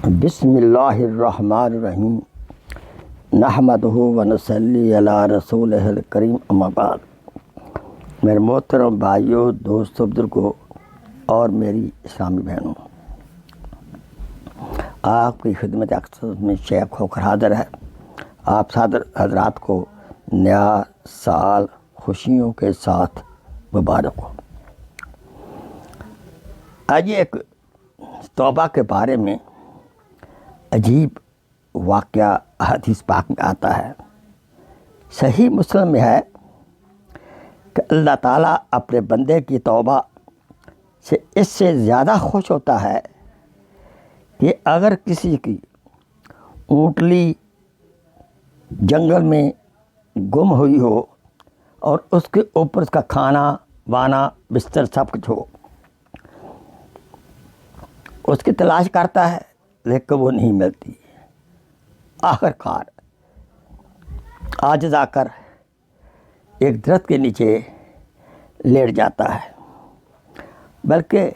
بسم اللہ الرحمن الرحیم نحمدہ ونصلی علی رسولہ الکریم اما بعد۔ میرے محترم بھائیوں، دوستوں، بزرگوں اور میری اسلامی بہنوں، آپ کی خدمت اقدس میں شیخ ہو کر حاضر ہے۔ آپ حضرات کو نیا سال خوشیوں کے ساتھ مبارک ہو۔ آج ایک توبہ کے بارے میں عجیب واقعہ حدیث پاک میں آتا ہے۔ صحیح مسلم میں ہے کہ اللہ تعالیٰ اپنے بندے کی توبہ سے اس سے زیادہ خوش ہوتا ہے کہ اگر کسی کی اونٹلی جنگل میں گم ہوئی ہو اور اس کے اوپر اس کا کھانا وانا بستر سب کچھ ہو، اس کی تلاش کرتا ہے لیکن وہ نہیں ملتی، آخر کار عاجز آ کر ایک درخت کے نیچے لیٹ جاتا ہے، بلکہ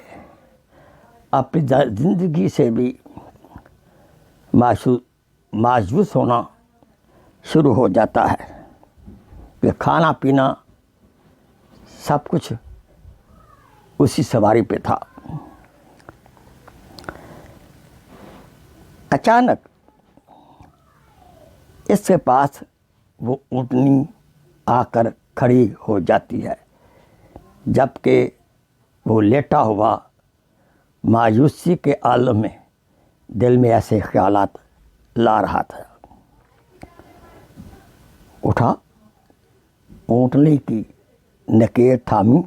اپنی زندگی سے بھی مایوس ہونا شروع ہو جاتا ہے کہ کھانا پینا سب کچھ اسی سواری پہ تھا۔ اچانک اس کے پاس وہ اونٹنی آ کر کھڑی ہو جاتی ہے، جبکہ وہ لیٹا ہوا مایوسی کے عالم میں دل میں ایسے خیالات لا رہا تھا۔ اٹھا، اونٹنی کی نکیل تھامی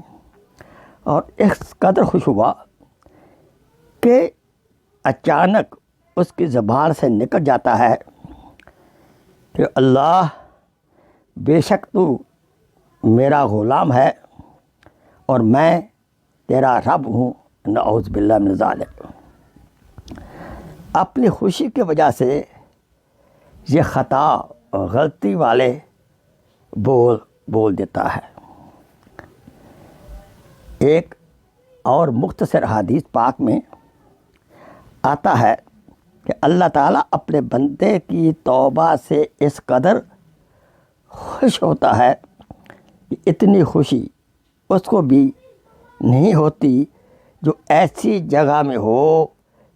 اور اس قدر خوش ہوا کہ اچانک اس کی زبان سے نکل جاتا ہے کہ اللہ، بے شک تو میرا غلام ہے اور میں تیرا رب ہوں، نعوذ باللہ من ذالک۔ اپنی خوشی کی وجہ سے یہ خطا غلطی والے بول دیتا ہے۔ ایک اور مختصر حدیث پاک میں آتا ہے کہ اللہ تعالیٰ اپنے بندے کی توبہ سے اس قدر خوش ہوتا ہے کہ اتنی خوشی اس کو بھی نہیں ہوتی جو ایسی جگہ میں ہو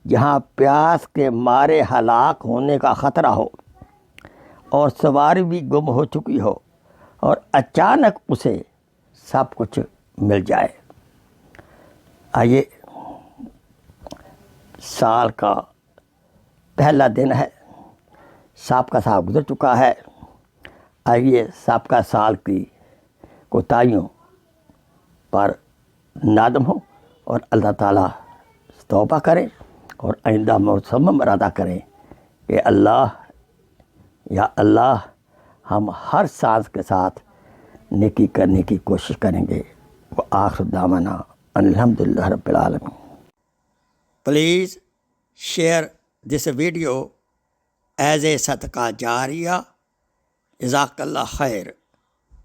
جہاں پیاس کے مارے ہلاک ہونے کا خطرہ ہو اور سواری بھی گم ہو چکی ہو اور اچانک اسے سب کچھ مل جائے۔ آئیے، سال کا پہلا دن ہے، سابقہ سال گزر چکا ہے۔ آئیے سابقہ سال کی کوتاہیوں پر نادم ہوں اور اللہ تعالیٰ توبہ کریں اور آئندہ مصمم ارادہ کریں کہ اللہ، یا اللہ، ہم ہر سانس کے ساتھ نیکی کرنے کی کوشش کریں گے۔ وآخر دعوانا الحمدللہ رب العالمین۔ Please share this video as a صدقہ جاریہ۔ جزاک اللہ خیر۔